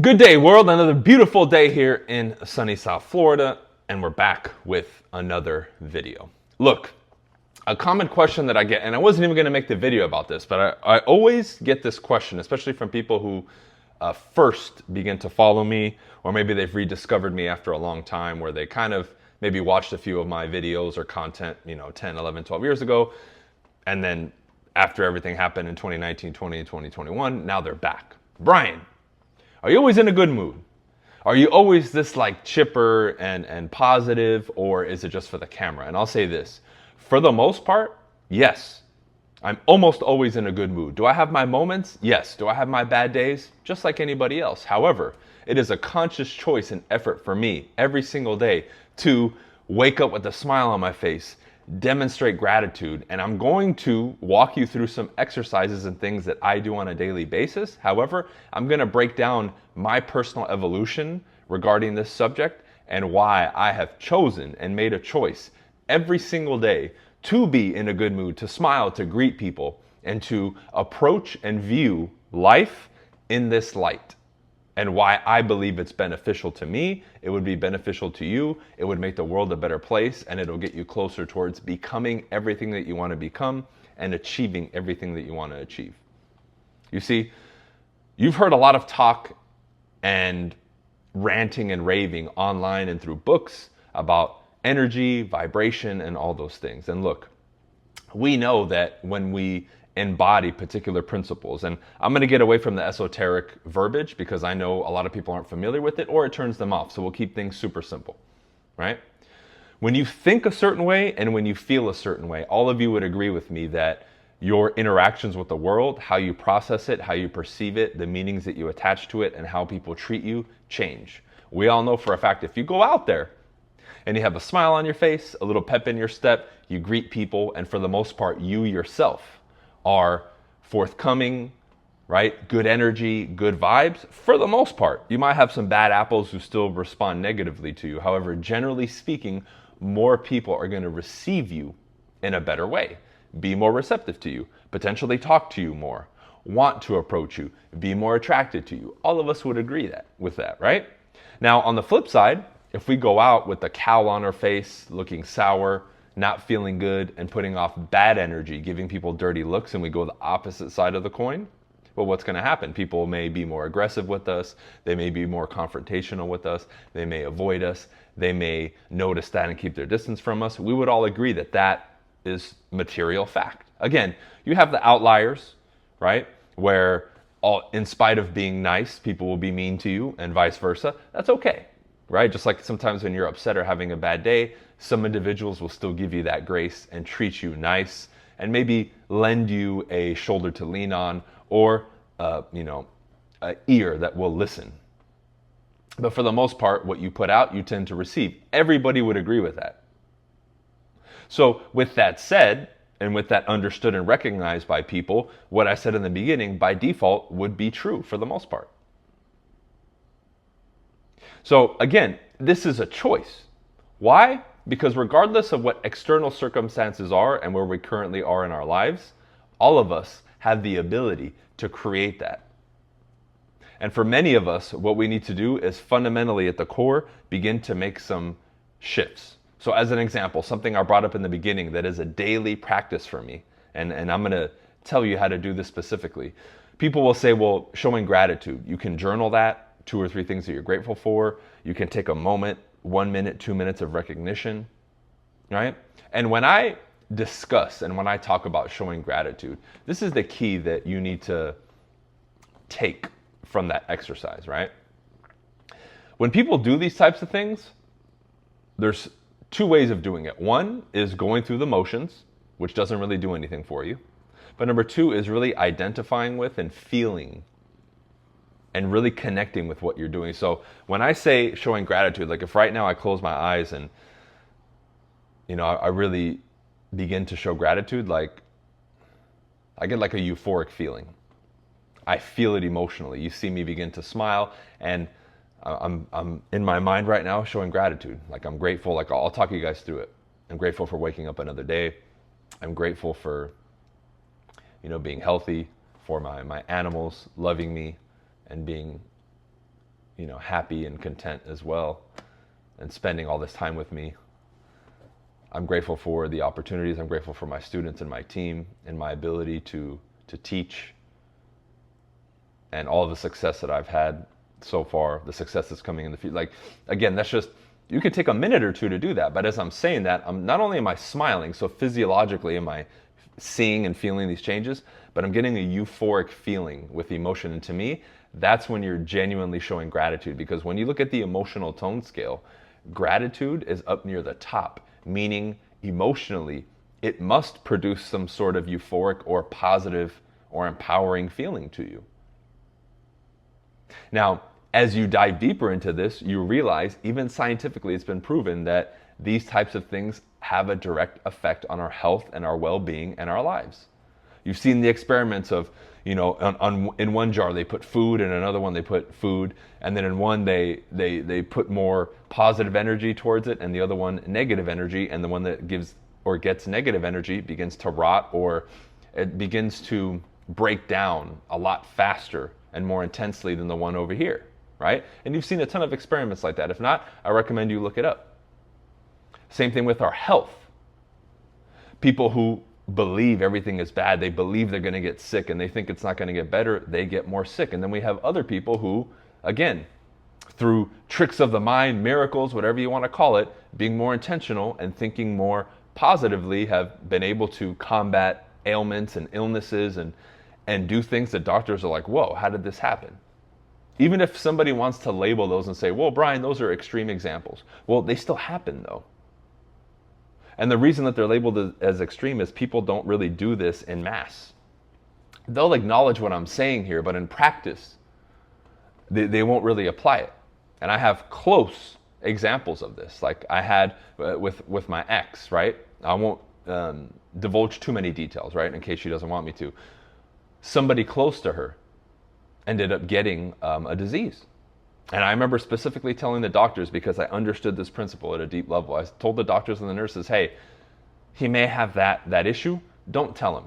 Good day, world. Another beautiful day here in sunny South Florida, and we're back with another video. Look, a common question that I get, and I wasn't even going to make the video about this, but I always get this question, especially from people who first begin to follow me, or maybe they've rediscovered me after a long time, where they kind of maybe watched a few of my videos or content, 10, 11, 12 years ago, and then after everything happened in 2019, 2020, 2021, now they're back. Bryan, are you always in a good mood? Are you always this like chipper and positive, or is it just for the camera? And I'll say this, for the most part, yes. I'm almost always in a good mood. Do I have my moments? Yes. Do I have my bad days? Just like anybody else. However, it is a conscious choice and effort for me every single day to wake up with a smile on my face, demonstrate gratitude, and I'm going to walk you through some exercises and things that I do on a daily basis. However, I'm going to break down my personal evolution regarding this subject and why I have chosen and made a choice every single day to be in a good mood, to smile, to greet people, and to approach and view life in this light. And why I believe it's beneficial to me, it would be beneficial to you, it would make the world a better place, and it'll get you closer towards becoming everything that you want to become and achieving everything that you want to achieve. You see, you've heard a lot of talk and ranting and raving online and through books about energy, vibration, and all those things. And look, we know that when we embody particular principles, and I'm going to get away from the esoteric verbiage because I know a lot of people aren't familiar with it, or it turns them off. So we'll keep things super simple, right? When you think a certain way and when you feel a certain way, all of you would agree with me that your interactions with the world, how you process it, how you perceive it, the meanings that you attach to it, and how people treat you change. We all know for a fact if you go out there and you have a smile on your face, a little pep in your step, you greet people, and for the most part, you yourself are forthcoming, right? Good energy, good vibes. For the most part, you might have some bad apples who still respond negatively to you. However, generally speaking, more people are going to receive you in a better way, be more receptive to you, potentially talk to you more, want to approach you, be more attracted to you. All of us would agree with that, right? Now, on the flip side, if we go out with a cowl on our face, looking sour, not feeling good, and putting off bad energy, giving people dirty looks, and we go the opposite side of the coin, well, what's going to happen? People may be more aggressive with us. They may be more confrontational with us. They may avoid us. They may notice that and keep their distance from us. We would all agree that that is material fact. Again, you have the outliers, right? Where in spite of being nice, people will be mean to you and vice versa. That's okay, right? Just like sometimes when you're upset or having a bad day, some individuals will still give you that grace and treat you nice and maybe lend you a shoulder to lean on or, an ear that will listen. But for the most part, what you put out, you tend to receive. Everybody would agree with that. So with that said, and with that understood and recognized by people, what I said in the beginning, by default, would be true for the most part. So again, this is a choice. Why? Because regardless of what external circumstances are and where we currently are in our lives, all of us have the ability to create that. And for many of us, what we need to do is fundamentally at the core, begin to make some shifts. So as an example, something I brought up in the beginning that is a daily practice for me, and I'm going to tell you how to do this specifically. People will say, well, showing gratitude. You can journal that, 2 or 3 things that you're grateful for. You can take a moment, 1 minute, 2 minutes of recognition, right? And when I discuss and when I talk about showing gratitude, this is the key that you need to take from that exercise, right? When people do these types of things, there's 2 ways of doing it. One is going through the motions, which doesn't really do anything for you. But number 2 is really identifying with and feeling and really connecting with what you're doing. So when I say showing gratitude, like if right now I close my eyes and, I really begin to show gratitude, like I get like a euphoric feeling. I feel it emotionally. You see me begin to smile, and I'm in my mind right now showing gratitude. Like I'm grateful, like I'll talk you guys through it. I'm grateful for waking up another day. I'm grateful for, being healthy, for my animals loving me and being happy and content as well, and spending all this time with me. I'm grateful for the opportunities. I'm grateful for my students and my team and my ability to teach, and all of the success that I've had so far, the success that's coming in the future. Like, again, that's just, you can take a minute or two to do that. But as I'm saying that, I'm not only am I smiling, so physiologically am I seeing and feeling these changes, but I'm getting a euphoric feeling with emotion. And to me, that's when you're genuinely showing gratitude. Because when you look at the emotional tone scale, gratitude is up near the top, meaning emotionally, it must produce some sort of euphoric or positive or empowering feeling to you. Now, as you dive deeper into this, you realize, even scientifically, it's been proven that these types of things have a direct effect on our health and our well-being and our lives. You've seen the experiments of, in one jar they put food, and another one they put food, and then in one they put more positive energy towards it, and the other one negative energy, and the one that gives or gets negative energy begins to rot, or it begins to break down a lot faster and more intensely than the one over here, right? And you've seen a ton of experiments like that. If not, I recommend you look it up. Same thing with our health. People who believe everything is bad, they believe they're going to get sick, and they think it's not going to get better, they get more sick. And then we have other people who, again, through tricks of the mind, miracles, whatever you want to call it, being more intentional and thinking more positively, have been able to combat ailments and illnesses and do things that doctors are like, whoa, how did this happen? Even if somebody wants to label those and say, well, Bryan, those are extreme examples. Well, they still happen though. And the reason that they're labeled as extreme is people don't really do this in mass. They'll acknowledge what I'm saying here, but in practice, they won't really apply it. And I have close examples of this. Like I had with my ex, right? I won't divulge too many details, right? In case she doesn't want me to. Somebody close to her ended up getting a disease. And I remember specifically telling the doctors, because I understood this principle at a deep level. I told the doctors and the nurses, hey, he may have that issue. Don't tell him.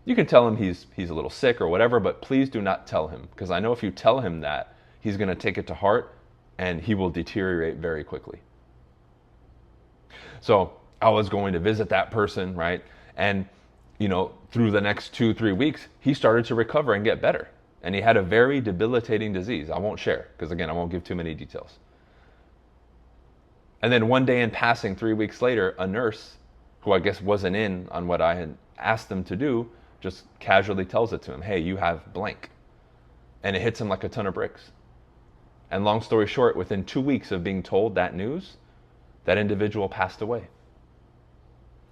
You can tell him he's a little sick or whatever, but please do not tell him. Because I know if you tell him that, he's going to take it to heart and he will deteriorate very quickly. So I was going to visit that person, right? And, through the next 2-3 weeks, he started to recover and get better. And he had a very debilitating disease. I won't share, because again, I won't give too many details. And then one day in passing, 3 weeks later, a nurse, who I guess wasn't in on what I had asked them to do, just casually tells it to him, hey, you have blank. And it hits him like a ton of bricks. And long story short, within 2 weeks of being told that news, that individual passed away.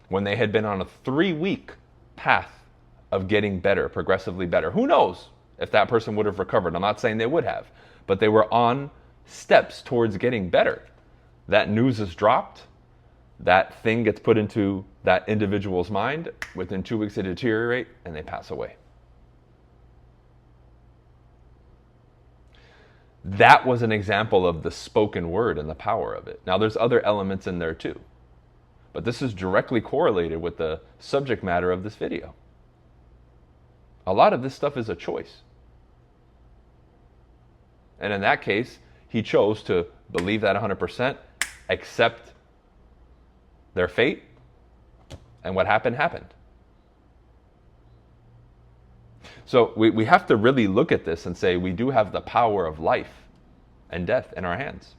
When they had been on a 3-week path of getting better, progressively better. Who knows if that person would have recovered? I'm not saying they would have, but they were on steps towards getting better. That news is dropped. That thing gets put into that individual's mind. Within 2 weeks, they deteriorate and they pass away. That was an example of the spoken word and the power of it. Now, there's other elements in there too. But this is directly correlated with the subject matter of this video. A lot of this stuff is a choice. And in that case, he chose to believe that 100%, accept their fate, and what happened, happened. So we have to really look at this and say we do have the power of life and death in our hands,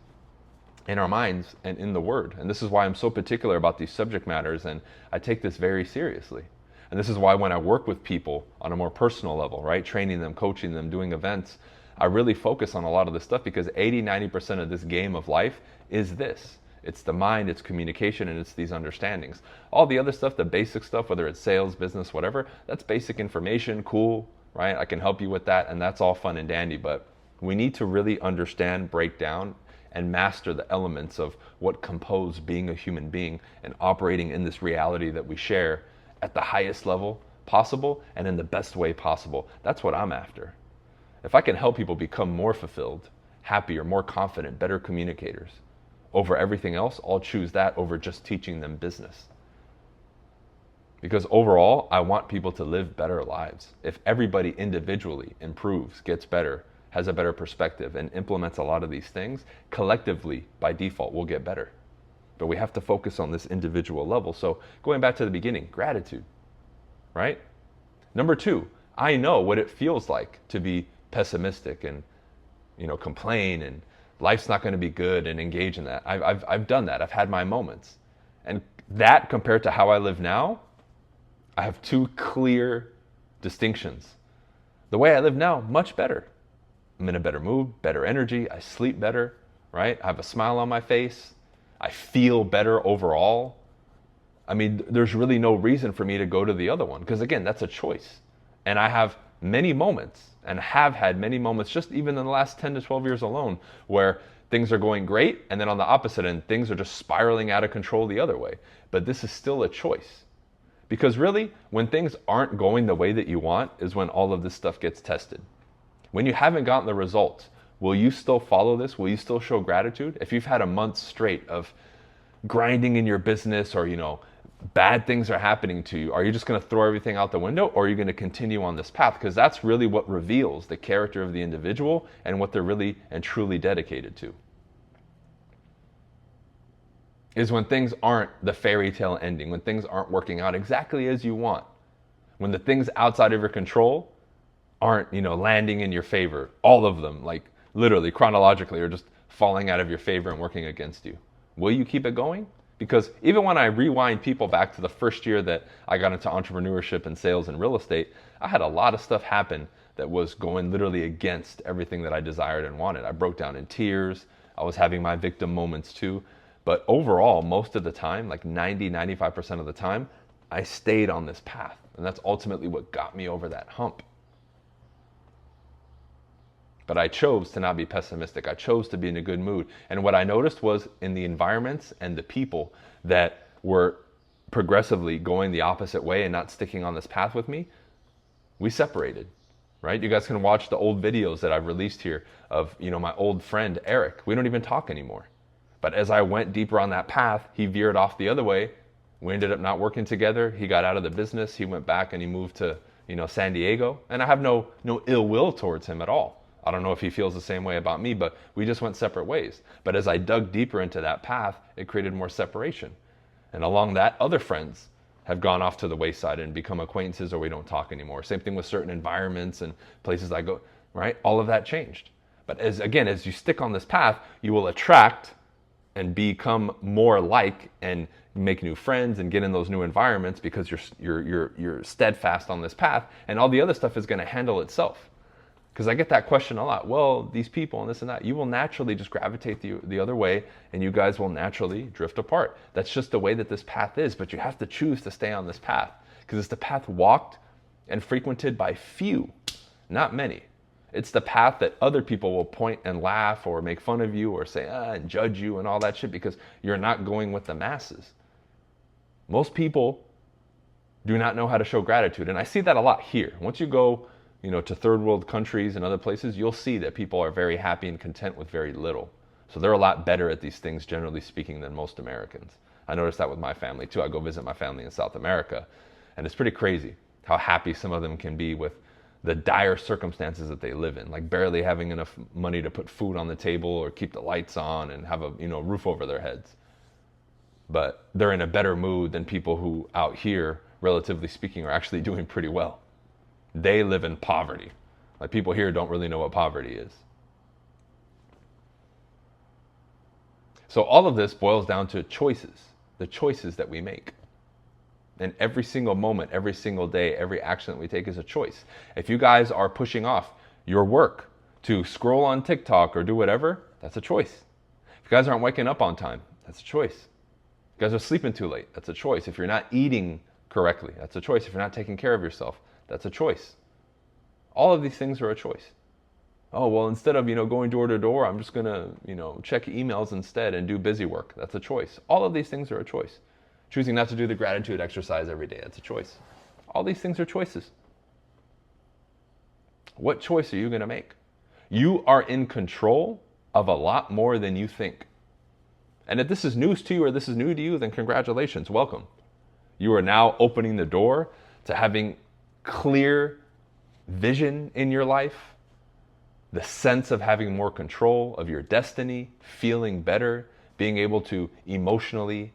in our minds, and in the Word. And this is why I'm so particular about these subject matters, and I take this very seriously. And this is why when I work with people on a more personal level, right, training them, coaching them, doing events, I really focus on a lot of this stuff, because 80-90% of this game of life is this. It's the mind, it's communication, and it's these understandings. All the other stuff, the basic stuff, whether it's sales, business, whatever, that's basic information, cool, right? I can help you with that, and that's all fun and dandy. But we need to really understand, break down, and master the elements of what compose being a human being and operating in this reality that we share at the highest level possible and in the best way possible. That's what I'm after. If I can help people become more fulfilled, happier, more confident, better communicators over everything else, I'll choose that over just teaching them business. Because overall, I want people to live better lives. If everybody individually improves, gets better, has a better perspective and implements a lot of these things, collectively, by default, we'll get better. But we have to focus on this individual level. So going back to the beginning, gratitude, right? Number two, I know what it feels like to be pessimistic and, complain and life's not going to be good and engage in that. I've done that. I've had my moments. And that compared to how I live now, I have two clear distinctions. The way I live now, much better. I'm in a better mood, better energy. I sleep better, right? I have a smile on my face. I feel better overall. I mean, there's really no reason for me to go to the other one because, again, that's a choice. And I have many moments and have had many moments just even in the last 10 to 12 years alone where things are going great and then on the opposite end, things are just spiraling out of control the other way. But this is still a choice. Because really, when things aren't going the way that you want is when all of this stuff gets tested. When you haven't gotten the results, will you still follow this? Will you still show gratitude? If you've had a month straight of grinding in your business or, bad things are happening to you, are you just going to throw everything out the window or are you going to continue on this path? Because that's really what reveals the character of the individual and what they're really and truly dedicated to. Is when things aren't the fairy tale ending, when things aren't working out exactly as you want, when the things outside of your control aren't, landing in your favor, all of them, like literally chronologically, are just falling out of your favor and working against you. Will you keep it going? Because even when I rewind people back to the first year that I got into entrepreneurship and sales and real estate, I had a lot of stuff happen that was going literally against everything that I desired and wanted. I broke down in tears. I was having my victim moments too. But overall, most of the time, like 95% of the time, I stayed on this path. And that's ultimately what got me over that hump. But I chose to not be pessimistic. I chose to be in a good mood. And what I noticed was in the environments and the people that were progressively going the opposite way and not sticking on this path with me, we separated, right? You guys can watch the old videos that I've released here of, my old friend, Eric. We don't even talk anymore. But as I went deeper on that path, he veered off the other way. We ended up not working together. He got out of the business. He went back and he moved to, San Diego. And I have no ill will towards him at all. I don't know if he feels the same way about me, but we just went separate ways. But as I dug deeper into that path, it created more separation. And along that, other friends have gone off to the wayside and become acquaintances or we don't talk anymore. Same thing with certain environments and places I go, right? All of that changed. But as you stick on this path, you will attract and become more like and make new friends and get in those new environments because you're steadfast on this path, and all the other stuff is going to handle itself. Because I get that question a lot. Well, these people and this and that, you will naturally just gravitate the other way and you guys will naturally drift apart. That's just the way that this path is, but you have to choose to stay on this path because it's the path walked and frequented by few, not many. It's the path that other people will point and laugh or make fun of you or say, and judge you and all that shit because you're not going with the masses. Most people do not know how to show gratitude. And I see that a lot here. Once you go, to third world countries and other places, you'll see that people are very happy and content with very little. So they're a lot better at these things, generally speaking, than most Americans. I noticed that with my family too. I go visit my family in South America and it's pretty crazy how happy some of them can be with the dire circumstances that they live in, like barely having enough money to put food on the table or keep the lights on and have a roof over their heads. But they're in a better mood than people who out here, relatively speaking, are actually doing pretty well. They live in poverty. Like people here don't really know what poverty is. So all of this boils down to choices, the choices that we make. And every single moment, every single day, every action that we take is a choice. If you guys are pushing off your work to scroll on TikTok or do whatever, that's a choice. If you guys aren't waking up on time, that's a choice. If you guys are sleeping too late, that's a choice. If you're not eating correctly, that's a choice. If you're not taking care of yourself, that's a choice. All of these things are a choice. Oh, well, instead of, going door to door, I'm just going to, check emails instead and do busy work. That's a choice. All of these things are a choice. Choosing not to do the gratitude exercise every day, that's a choice. All these things are choices. What choice are you going to make? You are in control of a lot more than you think. And if this is news to you or this is new to you, then congratulations, welcome. You are now opening the door to having clear vision in your life, the sense of having more control of your destiny, feeling better, being able to emotionally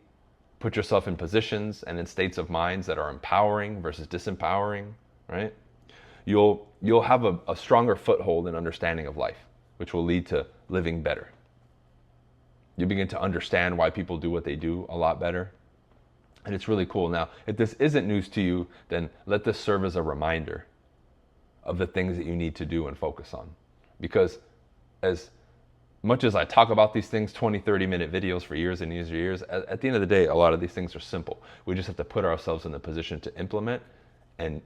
put yourself in positions and in states of minds that are empowering versus disempowering, right? You'll have a stronger foothold in understanding of life, which will lead to living better. You begin to understand why people do what they do a lot better. And it's really cool. Now, if this isn't news to you, then let this serve as a reminder of the things that you need to do and focus on. Because as much as I talk about these things, 20, 30-minute videos for years and years and years, at the end of the day, a lot of these things are simple. We just have to put ourselves in the position to implement and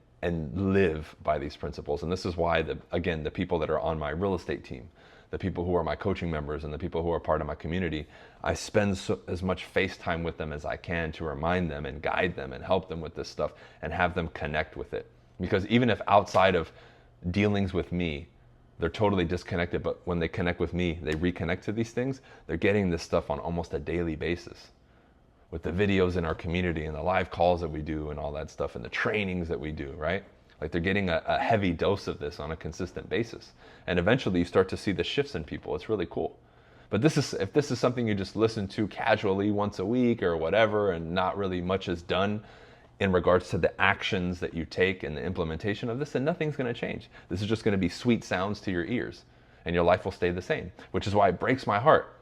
live by these principles. And this is why, again, the people that are on my real estate team, the people who are my coaching members, and the people who are part of my community, I spend as much face time with them as I can to remind them and guide them and help them with this stuff and have them connect with it. Because even if outside of dealings with me, they're totally disconnected, but when they connect with me, they reconnect to these things, they're getting this stuff on almost a daily basis. With the videos in our community and the live calls that we do and all that stuff and the trainings that we do, right? Like they're getting a heavy dose of this on a consistent basis. And eventually you start to see the shifts in people. It's really cool. But if this is something you just listen to casually once a week or whatever, and not really much is done in regards to the actions that you take and the implementation of this, then nothing's going to change. This is just going to be sweet sounds to your ears, and your life will stay the same, which is why it breaks my heart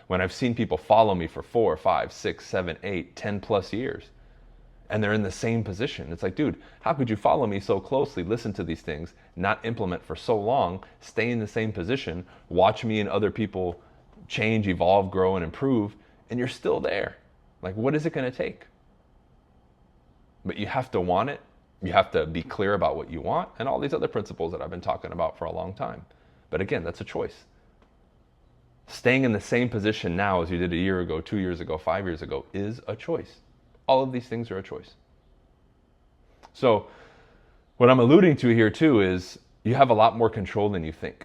when I've seen people follow me for 4, 5, 6, 7, 8, 10 plus years, and they're in the same position. It's like, dude, how could you follow me so closely, listen to these things, not implement for so long, stay in the same position, watch me and other people change, evolve, grow, and improve, and you're still there? Like, what is it going to take? But you have to want it. You have to be clear about what you want and all these other principles that I've been talking about for a long time. But again, that's a choice. Staying in the same position now as you did a year ago, 2 years ago, 5 years ago is a choice. All of these things are a choice. So what I'm alluding to here too is you have a lot more control than you think.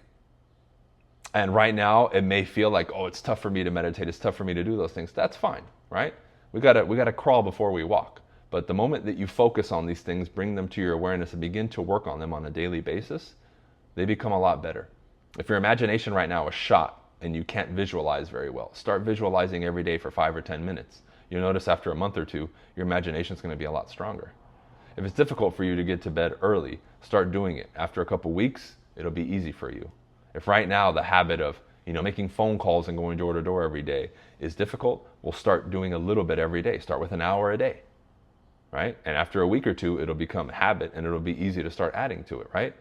And right now it may feel like, oh, it's tough for me to meditate. It's tough for me to do those things. That's fine, right? We gotta crawl before we walk. But the moment that you focus on these things, bring them to your awareness and begin to work on them on a daily basis, they become a lot better. If your imagination right now is shot and you can't visualize very well, start visualizing every day for 5 or 10 minutes. You'll notice after a month or two, your imagination is going to be a lot stronger. If it's difficult for you to get to bed early, start doing it. After a couple weeks, it'll be easy for you. If right now the habit of making phone calls and going door to door every day is difficult, we'll start doing a little bit every day. Start with an hour a day. Right? And after a week or two, it'll become a habit and it'll be easy to start adding to it, right?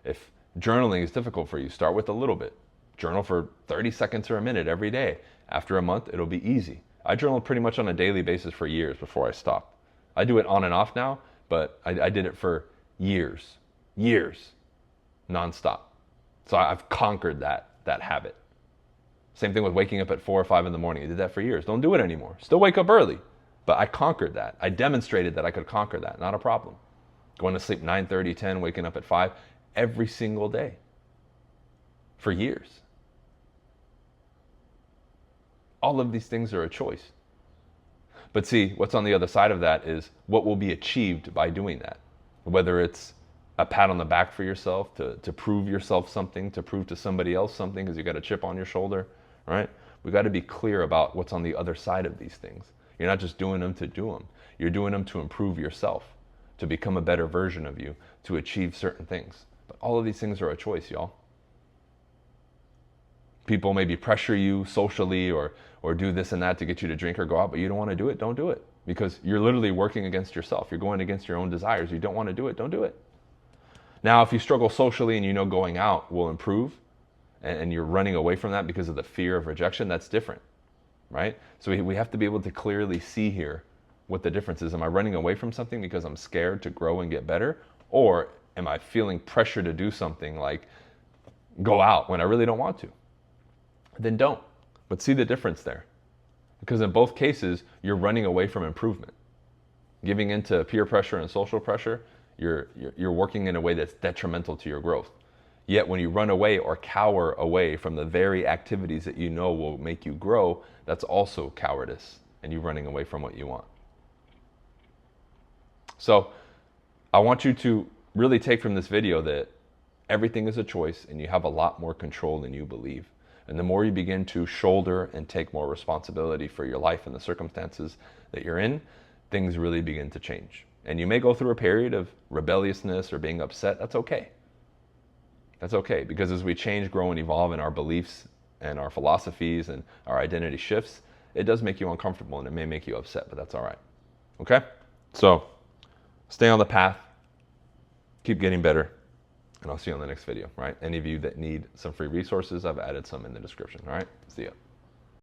If journaling is difficult for you, start with a little bit. Journal for 30 seconds or a minute every day. After a month, it'll be easy. I journaled pretty much on a daily basis for years before I stopped. I do it on and off now, but I did it for years, nonstop. So I've conquered that habit. Same thing with waking up at 4 or 5 in the morning. I did that for years. Don't do it anymore. Still wake up early. But I conquered that. I demonstrated that I could conquer that. Not a problem. Going to sleep 9:30, 10, waking up at 5 every single day for years. All of these things are a choice. But see, what's on the other side of that is what will be achieved by doing that. Whether it's a pat on the back for yourself, to prove yourself something, to prove to somebody else something because you got a chip on your shoulder, right? We got to be clear about what's on the other side of these things. You're not just doing them to do them. You're doing them to improve yourself, to become a better version of you, to achieve certain things. But all of these things are a choice, y'all. People maybe pressure you socially or do this and that to get you to drink or go out, but you don't want to do it, don't do it. Because you're literally working against yourself. You're going against your own desires. You don't want to do it, don't do it. Now, if you struggle socially and going out will improve and you're running away from that because of the fear of rejection, that's different. Right? So we have to be able to clearly see here what the difference is. Am I running away from something because I'm scared to grow and get better? Or am I feeling pressure to do something like go out when I really don't want to? Then don't. But see the difference there. Because in both cases, you're running away from improvement. Giving into peer pressure and social pressure, you're working in a way that's detrimental to your growth. Yet when you run away or cower away from the very activities that you know will make you grow, that's also cowardice and you running away from what you want. So I want you to really take from this video that Everything is a choice, and you have a lot more control than you believe. And the more you begin to shoulder and take more responsibility for your life and the circumstances that you're in, things really begin to change. And you may go through a period of rebelliousness or being upset. That's okay. That's okay, because as we change, grow, and evolve in our beliefs and our philosophies and our identity shifts, it does make you uncomfortable and it may make you upset, but that's all right. Okay? So stay on the path, keep getting better, and I'll see you on the next video, right? Any of you that need some free resources, I've added some in the description, all right? See ya.